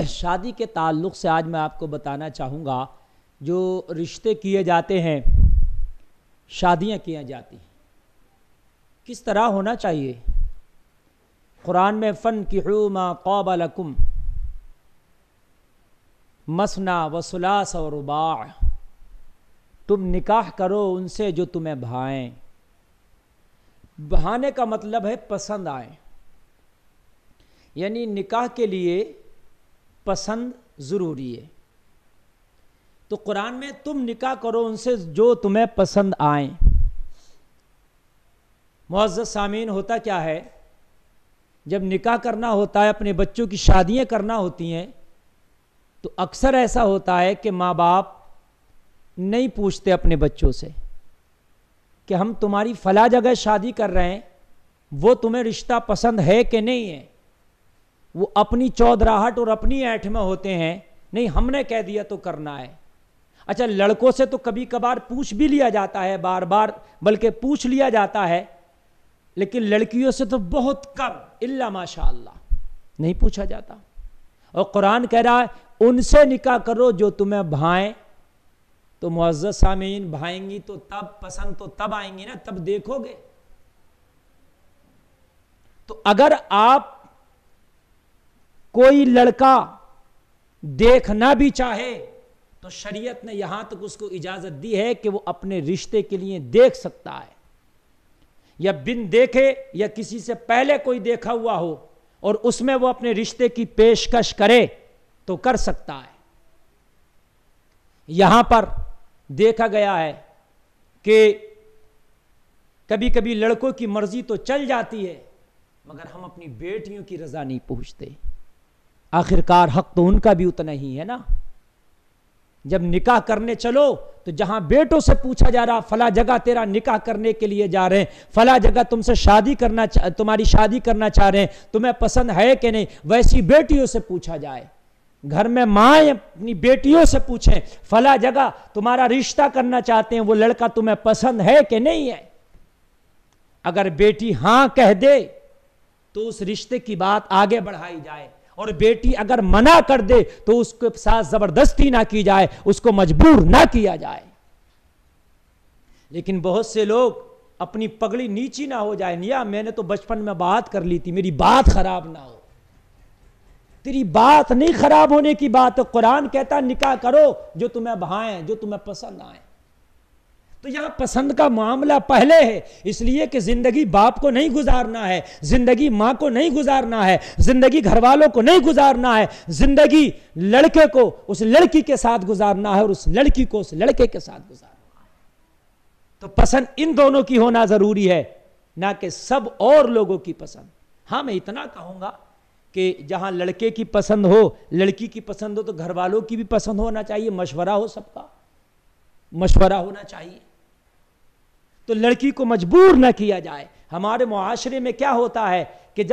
شادی کے تعلق سے آج میں آپ کو بتانا چاہوں گا، جو رشتے کیے جاتے ہیں، شادیاں کی جاتی ہیں، کس طرح ہونا چاہیے۔ قرآن میں فَانْكِحُوا مَا طَابَ لَكُمْ مَثْنَىٰ وَثُلَاثَ وَرُبَاعَ، تم نکاح کرو ان سے جو تمہیں بھائیں۔ بہانے کا مطلب ہے پسند آئیں، یعنی نکاح کے لیے پسند ضروری ہے۔ تو قرآن میں تم نکاح کرو ان سے جو تمہیں پسند آئیں۔ معزز سامعین، ہوتا کیا ہے، جب نکاح کرنا ہوتا ہے، اپنے بچوں کی شادیاں کرنا ہوتی ہیں، تو اکثر ایسا ہوتا ہے کہ ماں باپ نہیں پوچھتے اپنے بچوں سے کہ ہم تمہاری فلاں جگہ شادی کر رہے ہیں، وہ تمہیں رشتہ پسند ہے کہ نہیں ہے۔ وہ اپنی چودراہٹ اور اپنی ایٹھ میں ہوتے ہیں، نہیں ہم نے کہہ دیا تو کرنا ہے۔ اچھا، لڑکوں سے تو کبھی کبھار پوچھ بھی لیا جاتا ہے، بار بار بلکہ پوچھ لیا جاتا ہے، لیکن لڑکیوں سے تو بہت کم، الا ماشاء اللہ نہیں پوچھا جاتا۔ اور قرآن کہہ رہا ہے ان سے نکاح کرو جو تمہیں بھائیں۔ تو معزز سامعین، بھائیں گی تو تب، پسند تو تب آئیں گی نا، تب دیکھو گے۔ تو اگر آپ کوئی لڑکا دیکھنا بھی چاہے تو شریعت نے یہاں تک اس کو اجازت دی ہے کہ وہ اپنے رشتے کے لیے دیکھ سکتا ہے، یا بن دیکھے یا کسی سے پہلے کوئی دیکھا ہوا ہو اور اس میں وہ اپنے رشتے کی پیشکش کرے تو کر سکتا ہے۔ یہاں پر دیکھا گیا ہے کہ کبھی کبھی لڑکوں کی مرضی تو چل جاتی ہے، مگر ہم اپنی بیٹیوں کی رضا نہیں پوچھتے۔ آخرکار حق تو ان کا بھی اتنا ہی ہے نا۔ جب نکاح کرنے چلو تو جہاں بیٹوں سے پوچھا جا رہا فلاں جگہ تیرا نکاح کرنے کے لیے جا رہے ہیں، فلاں جگہ تم سے تمہاری شادی کرنا چاہ رہے ہیں، تمہیں پسند ہے کہ نہیں، ویسی بیٹیوں سے پوچھا جائے۔ گھر میں مائیں اپنی بیٹیوں سے پوچھیں فلاں جگہ تمہارا رشتہ کرنا چاہتے ہیں، وہ لڑکا تمہیں پسند ہے کہ نہیں ہے۔ اگر بیٹی ہاں کہہ دے تو اس رشتے کی بات آگے بڑھائی جائے، اور بیٹی اگر منع کر دے تو اس کے ساتھ زبردستی نہ کی جائے، اس کو مجبور نہ کیا جائے۔ لیکن بہت سے لوگ اپنی پگڑی نیچی نہ ہو جائے، نیا میں نے تو بچپن میں بات کر لی تھی، میری بات خراب نہ ہو۔ تیری بات نہیں خراب ہونے کی بات ہے، قرآن کہتا نکاح کرو جو تمہیں بھائیں، جو تمہیں پسند آئیں۔ تو یہاں پسند کا معاملہ پہلے ہے، اس لیے کہ زندگی باپ کو نہیں گزارنا ہے، زندگی ماں کو نہیں گزارنا ہے، زندگی گھر والوں کو نہیں گزارنا ہے، زندگی لڑکے کو اس لڑکی کے ساتھ گزارنا ہے اور اس لڑکی کو اس لڑکے کے ساتھ گزارنا ہے۔ تو پسند ان دونوں کی ہونا ضروری ہے، نہ کہ سب اور لوگوں کی پسند۔ ہاں، میں اتنا کہوں گا کہ جہاں لڑکے کی پسند ہو، لڑکی کی پسند ہو، تو گھر والوں کی بھی پسند ہونا چاہیے، مشورہ ہو، سب کا مشورہ ہونا چاہیے، تو لڑکی کو مجبور نہ کیا جائے۔ ہمارے معاشرے میں کیا ہوتا ہے کہ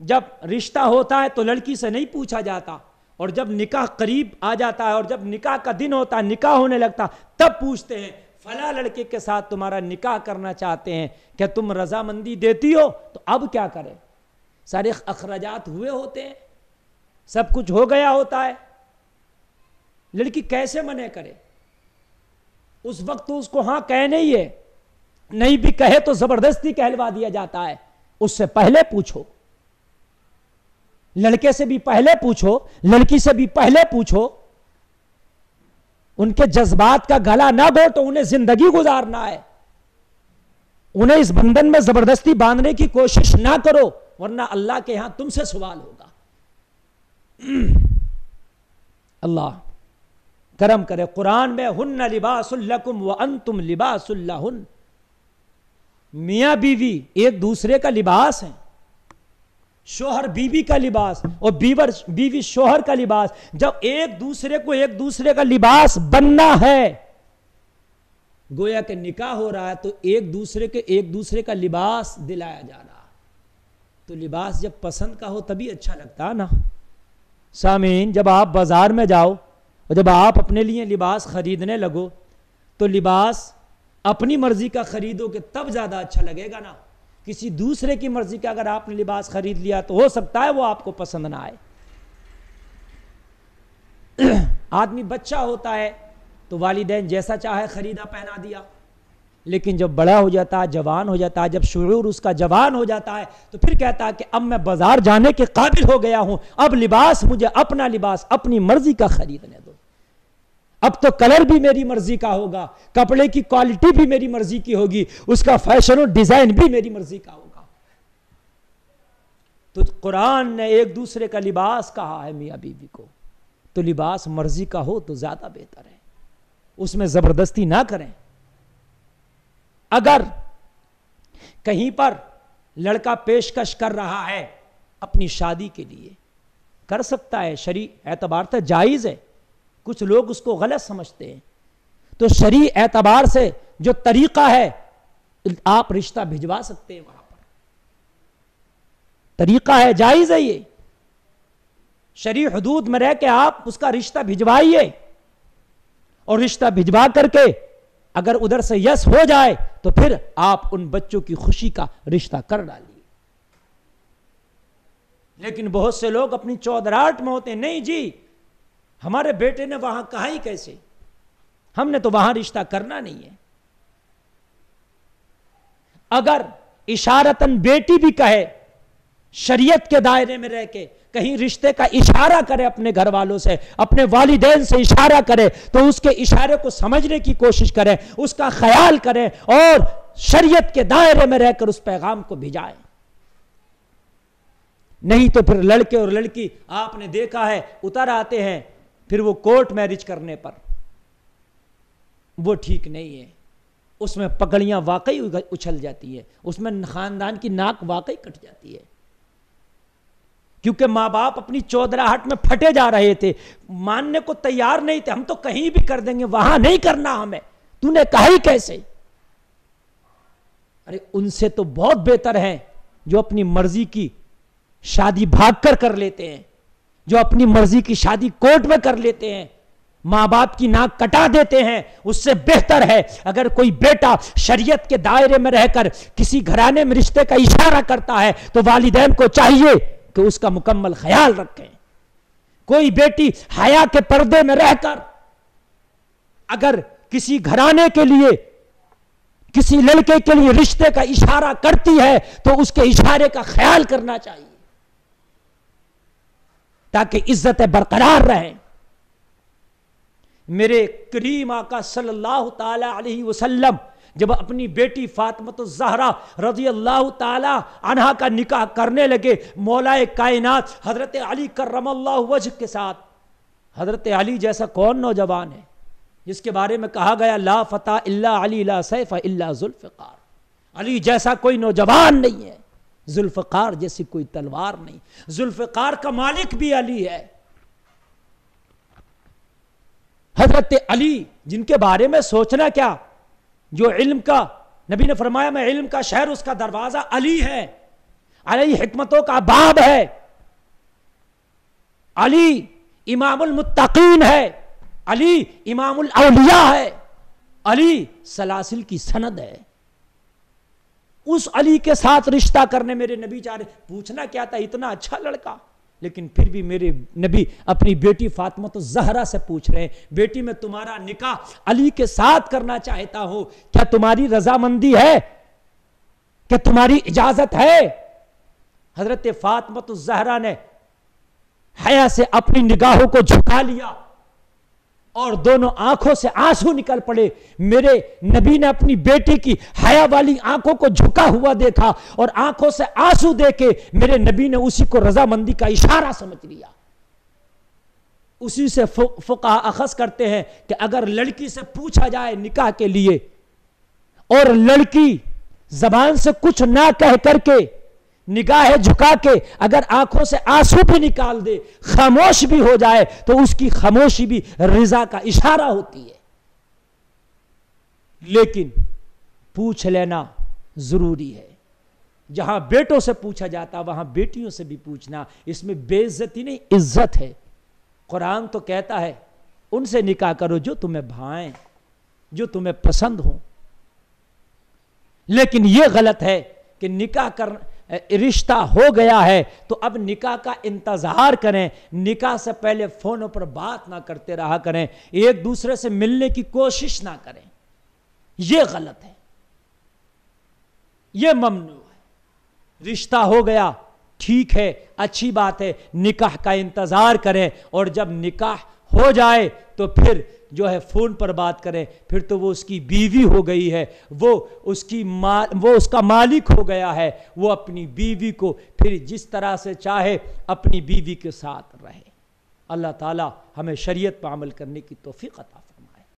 جب رشتہ ہوتا ہے تو لڑکی سے نہیں پوچھا جاتا، اور جب نکاح قریب آ جاتا ہے اور جب نکاح کا دن ہوتا ہے، نکاح ہونے لگتا، تب پوچھتے ہیں فلاں لڑکے کے ساتھ تمہارا نکاح کرنا چاہتے ہیں، کیا تم رضامندی دیتی ہو؟ تو اب کیا کریں، سارے اخراجات ہوئے ہوتے ہیں، سب کچھ ہو گیا ہوتا ہے، لڑکی کیسے منع کرے؟ اس وقت تو اس کو ہاں کہنے ہی ہے، نہیں بھی کہے تو زبردستی کہلوا دیا جاتا ہے۔ اس سے پہلے پوچھو، لڑکے سے بھی پہلے پوچھو، لڑکی سے بھی پہلے پوچھو، ان کے جذبات کا گلا نہ گھونٹو، انہیں زندگی گزارنا ہے، انہیں اس بندھن میں زبردستی باندھنے کی کوشش نہ کرو، ورنہ اللہ کے ہاں تم سے سوال ہوگا۔ اللہ کرم کرے، قرآن میں ہن لباس لکم وانتم لباس لہن، میاں بیوی ایک دوسرے کا لباس ہیں، شوہر بیوی کا لباس اور بیوی شوہر کا لباس۔ جب ایک دوسرے کو ایک دوسرے کا لباس بننا ہے، گویا کہ نکاح ہو رہا ہے تو ایک دوسرے کا لباس دلایا جا رہا، تو لباس جب پسند کا ہو تبھی اچھا لگتا نا۔ سامعین، جب آپ بازار میں جاؤ اور جب آپ اپنے لیے لباس خریدنے لگو تو لباس اپنی مرضی کا خریدو کہ تب زیادہ اچھا لگے گا نا۔ کسی دوسرے کی مرضی کا اگر آپ نے لباس خرید لیا تو ہو سکتا ہے وہ آپ کو پسند نہ آئے۔ آدمی بچہ ہوتا ہے تو والدین جیسا چاہے خریدا پہنا دیا، لیکن جب بڑا ہو جاتا ہے، جوان ہو جاتا ہے، جب شعور اس کا جوان ہو جاتا ہے تو پھر کہتا ہے کہ اب میں بازار جانے کے قابل ہو گیا ہوں، اب لباس مجھے اپنا لباس اپنی مرضی کا خریدنے دو، اب تو کلر بھی میری مرضی کا ہوگا، کپڑے کی کوالٹی بھی میری مرضی کی ہوگی، اس کا فیشن و ڈیزائن بھی میری مرضی کا ہوگا۔ تو قرآن نے ایک دوسرے کا لباس کہا ہے میاں بیوی کو، تو لباس مرضی کا ہو تو زیادہ بہتر ہے، اس میں زبردستی نہ کریں۔ اگر کہیں پر لڑکا پیشکش کر رہا ہے اپنی شادی کے لیے، کر سکتا ہے، شرعی اعتبار سے جائز ہے، کچھ لوگ اس کو غلط سمجھتے ہیں، تو شرعی اعتبار سے جو طریقہ ہے آپ رشتہ بھجوا سکتے ہیں، وہاں پر طریقہ ہے، جائز ہے، یہ شرعی حدود میں رہ کے آپ اس کا رشتہ بھجوائیے، اور رشتہ بھجوا کر کے اگر ادھر سے یس ہو جائے تو پھر آپ ان بچوں کی خوشی کا رشتہ کر ڈالیے۔ لیکن بہت سے لوگ اپنی چودراہٹ میں ہوتے ہیں، نہیں جی ہمارے بیٹے نے وہاں کہا ہی کیسے، ہم نے تو وہاں رشتہ کرنا نہیں ہے۔ اگر اشارتاً بیٹی بھی کہے، شریعت کے دائرے میں رہ کے کہیں رشتے کا اشارہ کرے، اپنے گھر والوں سے، اپنے والدین سے اشارہ کرے، تو اس کے اشارے کو سمجھنے کی کوشش کرے، اس کا خیال کرے اور شریعت کے دائرے میں رہ کر اس پیغام کو بھیجائے۔ نہیں تو پھر لڑکے اور لڑکی آپ نے دیکھا ہے اتر آتے ہیں پھر وہ کورٹ میرج کرنے پر، وہ ٹھیک نہیں ہے، اس میں پگڑیاں واقعی اچھل جاتی ہے، اس میں خاندان کی ناک واقعی کٹ جاتی ہے، کیونکہ ماں باپ اپنی چودراہٹ میں پھٹے جا رہے تھے، ماننے کو تیار نہیں تھے، ہم تو کہیں بھی کر دیں گے، وہاں نہیں کرنا ہمیں، تو نے کہا ہی کیسے۔ ارے ان سے تو بہت بہتر ہیں جو اپنی مرضی کی شادی بھاگ کر لیتے ہیں، جو اپنی مرضی کی شادی کورٹ میں کر لیتے ہیں، ماں باپ کی ناک کٹا دیتے ہیں، اس سے بہتر ہے اگر کوئی بیٹا شریعت کے دائرے میں رہ کر کسی گھرانے میں رشتے کا اشارہ کرتا ہے تو والدین کو چاہیے کہ اس کا مکمل خیال رکھیں۔ کوئی بیٹی حیا کے پردے میں رہ کر اگر کسی گھرانے کے لیے، کسی لڑکے کے لیے رشتے کا اشارہ کرتی ہے تو اس کے اشارے کا خیال کرنا چاہیے تاکہ عزتیں برقرار رہیں۔ میرے کریم آقا صلی اللہ تعالی علیہ وسلم جب اپنی بیٹی فاطمہ الزہرا رضی اللہ تعالی عنہا کا نکاح کرنے لگے مولا کائنات حضرت علی کرم اللہ وجہ کے ساتھ، حضرت علی جیسا کون نوجوان ہے جس کے بارے میں کہا گیا لا فتح الا علی لا سیف الا ذوالفقار، علی جیسا کوئی نوجوان نہیں ہے، ذوالفقار جیسی کوئی تلوار نہیں، ذوالفقار کا مالک بھی علی ہے۔ حضرت علی جن کے بارے میں سوچنا کیا، جو علم کا، نبی نے فرمایا میں علم کا شہر، اس کا دروازہ علی ہے، علی حکمتوں کا باب ہے، علی امام المتقین ہے، علی امام الاولیاء ہے، علی سلاسل کی سند ہے۔ اس علی کے ساتھ رشتہ کرنے میرے نبی چاہ رہے، پوچھنا کیا تھا، اتنا اچھا لڑکا، لیکن پھر بھی میرے نبی اپنی بیٹی فاطمہ الزہرا سے پوچھ رہے ہیں بیٹی میں تمہارا نکاح علی کے ساتھ کرنا چاہتا ہوں، کیا تمہاری رضامندی ہے، کیا تمہاری اجازت ہے؟ حضرت فاطمہ الزہرا نے حیا سے اپنی نگاہوں کو جھکا لیا اور دونوں آنکھوں سے آنسو نکل پڑے۔ میرے نبی نے اپنی بیٹی کی حیا والی آنکھوں کو جھکا ہوا دیکھا اور آنکھوں سے آنسو دے کے میرے نبی نے اسی کو رضامندی کا اشارہ سمجھ لیا۔ اسی سے فقہاء اخذ کرتے ہیں کہ اگر لڑکی سے پوچھا جائے نکاح کے لیے اور لڑکی زبان سے کچھ نہ کہہ کر کے نگاہ جھکا کے اگر آنکھوں سے آنسو بھی نکال دے، خاموش بھی ہو جائے، تو اس کی خاموشی بھی رضا کا اشارہ ہوتی ہے۔ لیکن پوچھ لینا ضروری ہے، جہاں بیٹوں سے پوچھا جاتا وہاں بیٹیوں سے بھی پوچھنا، اس میں بے عزتی نہیں عزت ہے۔ قرآن تو کہتا ہے ان سے نکاح کرو جو تمہیں بھائیں، جو تمہیں پسند ہوں، لیکن یہ غلط ہے کہ نکاح رشتہ ہو گیا ہے تو اب نکاح کا انتظار کریں، نکاح سے پہلے فونوں پر بات نہ کرتے رہا کریں، ایک دوسرے سے ملنے کی کوشش نہ کریں، یہ غلط ہے، یہ ممنوع ہے۔ رشتہ ہو گیا ٹھیک ہے، اچھی بات ہے، نکاح کا انتظار کریں، اور جب نکاح ہو جائے تو پھر جو ہے فون پر بات کریں، پھر تو وہ اس کی بیوی ہو گئی ہے، وہ اس کا مالک ہو گیا ہے، وہ اپنی بیوی کو پھر جس طرح سے چاہے اپنی بیوی کے ساتھ رہے۔ اللہ تعالی ہمیں شریعت پر عمل کرنے کی توفیق عطا فرمائے۔